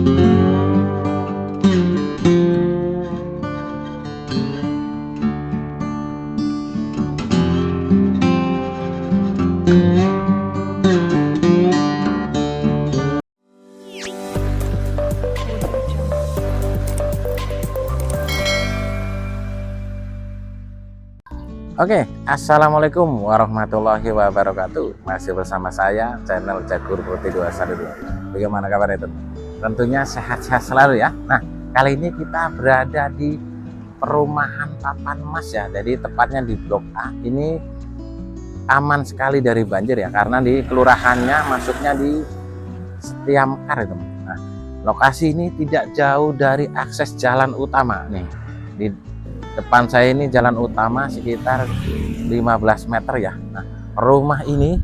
Oke, assalamualaikum warahmatullahi wabarakatuh. Masih bersama saya channel Jagur Putih 212. Bagaimana kabar itu? Tentunya sehat-sehat selalu ya. Nah, kali ini kita berada di perumahan Papan Mas ya. Jadi tepatnya di Blok A. Ini aman sekali dari banjir ya, karena di kelurahannya masuknya di Setiamekar itu. Nah, lokasi ini tidak jauh dari akses jalan utama nih. Di depan saya ini jalan utama sekitar 15 meter ya. Nah, rumah ini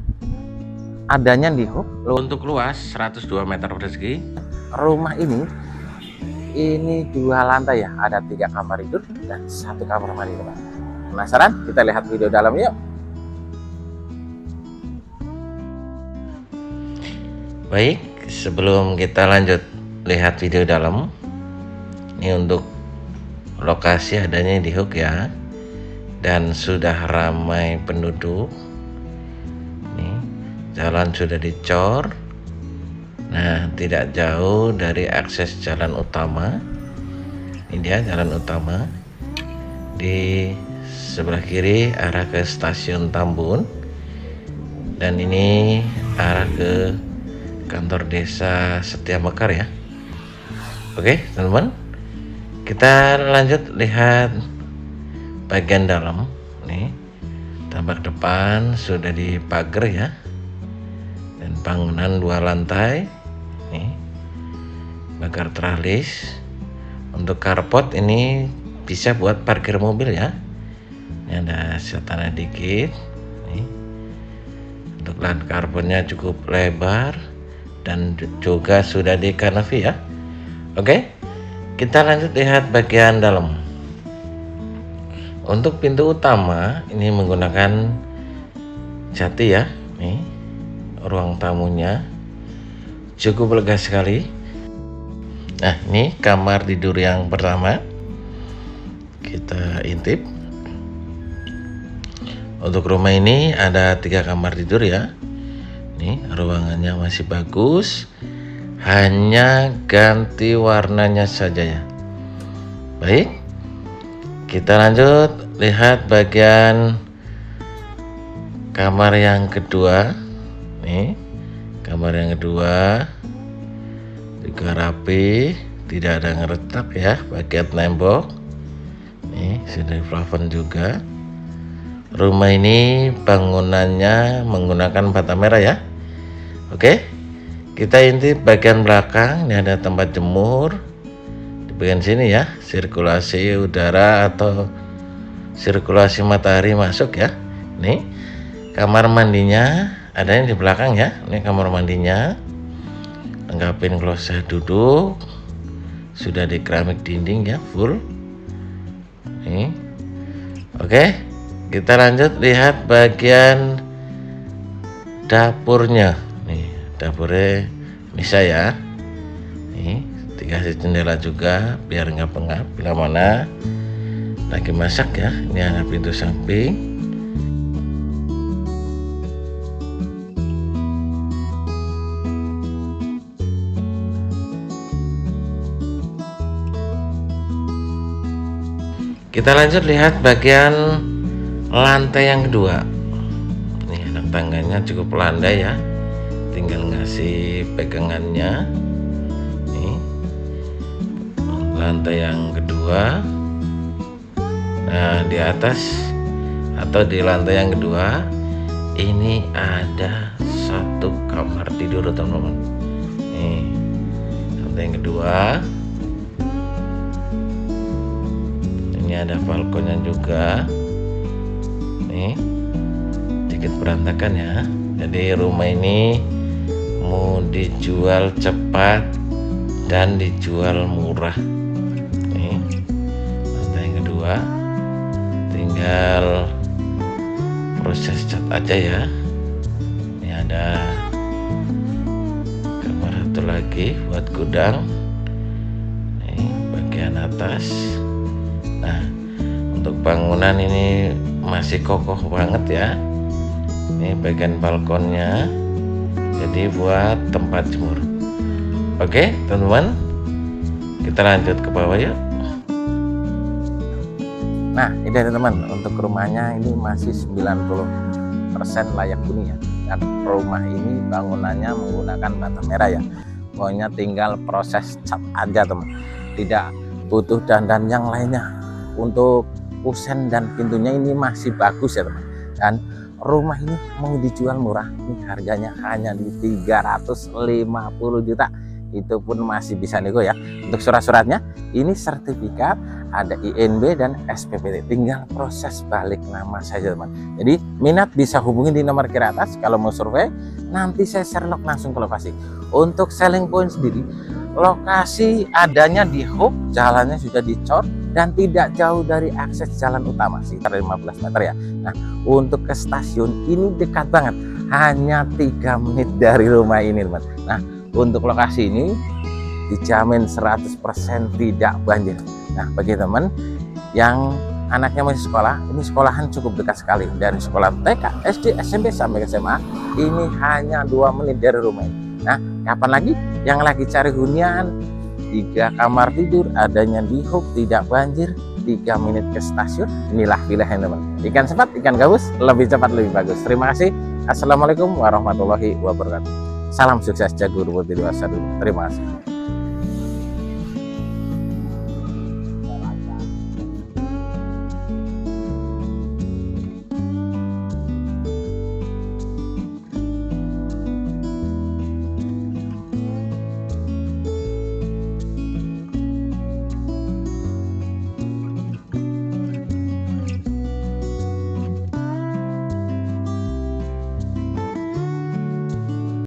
adanya di untuk luas 102 meter persegi. Rumah ini 2 lantai ya, ada 3 kamar tidur dan 1 kamar mandi. Penasaran? Kita lihat video dalam yuk. Baik, sebelum kita lanjut lihat video dalam, ini untuk lokasi adanya di Hook ya, dan sudah ramai penduduk. Nih, jalan sudah dicor. Nah, tidak jauh dari akses jalan utama. Ini dia jalan utama. Di sebelah kiri arah ke stasiun Tambun, dan ini arah ke kantor desa Setiamekar ya. Oke teman-teman, kita lanjut lihat bagian dalam. Nih, tambak depan sudah dipagar ya, dan bangunan 2 lantai. Nih, pagar teralis. Untuk carport ini bisa buat parkir mobil ya. Ini ada tanah dikit. Nih, untuk lahan carportnya cukup lebar dan juga sudah di kanopi ya. Oke, kita lanjut lihat bagian dalam. Untuk pintu utama ini menggunakan jati ya. Nih, ruang tamunya cukup lega sekali. Nah, ini kamar tidur yang pertama. Kita intip. Untuk rumah ini ada 3 kamar tidur ya. Nih, ruangannya masih bagus. Hanya ganti warnanya saja ya. Baik, kita lanjut lihat bagian kamar yang kedua. Nih, kamar yang kedua juga rapi, tidak ada ngeretak ya. Bagian tembok nih sudah di plafon juga. Rumah ini bangunannya menggunakan bata merah ya. Oke, kita intip bagian belakang. Ini ada tempat jemur di bagian sini ya, sirkulasi udara atau sirkulasi matahari masuk ya. Nih, kamar mandinya ada yang di belakang ya. Ini kamar mandinya, lengkapin kloset duduk, sudah di keramik dinding ya, full. Nih, oke, kita lanjut lihat bagian dapurnya. Nih, dapurnya bisa ya. Nih, dikasih jendela juga biar nggak pengap bila mana lagi masak ya. Ini ada pintu samping. Kita lanjut lihat bagian lantai yang kedua. Nih, anak tangganya cukup landai ya, tinggal ngasih pegangannya. Nih, lantai yang kedua. Nah, di atas atau di lantai yang kedua ini ada 1 kamar tidur teman-teman. Nih, lantai yang kedua. Ini ada balkonnya juga. Nih, sedikit berantakan ya. Jadi rumah ini mau dijual cepat dan dijual murah. Nih, lantai yang kedua, tinggal proses cat aja ya. Ini ada kamar 1 lagi buat gudang. bagian atas. Nah, untuk bangunan ini masih kokoh banget ya. Ini bagian balkonnya, jadi buat tempat jemur. Oke teman-teman, kita lanjut ke bawah yuk. Nah ini teman-teman, untuk rumahnya ini masih 90% layak huni ya. Dan rumah ini bangunannya menggunakan bata merah ya. Pokoknya tinggal proses cat aja teman, tidak butuh dandan yang lainnya. Untuk kusen dan pintunya ini masih bagus ya teman. Dan rumah ini mau dijual murah, ini harganya hanya di 350 juta. Itu pun masih bisa nego ya. Untuk surat-suratnya ini sertifikat, ada INB dan SPPT, tinggal proses balik nama saja teman. Jadi minat bisa hubungi di nomor kiri atas. Kalau mau survei nanti saya Sherlock langsung ke lokasi. Untuk selling point sendiri, lokasi adanya di Hub, jalannya sudah dicor dan tidak jauh dari akses jalan utama, sekitar 15 meter ya. Nah untuk ke stasiun ini dekat banget, hanya 3 menit dari rumah ini teman. Nah untuk lokasi ini dijamin 100% tidak banjir. Nah bagi teman yang anaknya masih sekolah, ini sekolahan cukup dekat sekali. Dari sekolah TK, SD, SMP sampai ke SMA ini hanya 2 menit dari rumah ini. Nah kapan lagi yang lagi cari hunian 3 kamar tidur, adanya di Hub, tidak banjir, 3 menit ke stasiun, inilah pilihan teman. Ikan cepat, ikan gabus, lebih cepat lebih bagus. Terima kasih. Assalamualaikum warahmatullahi wabarakatuh. Salam sukses Jagur Putih 21. Terima kasih.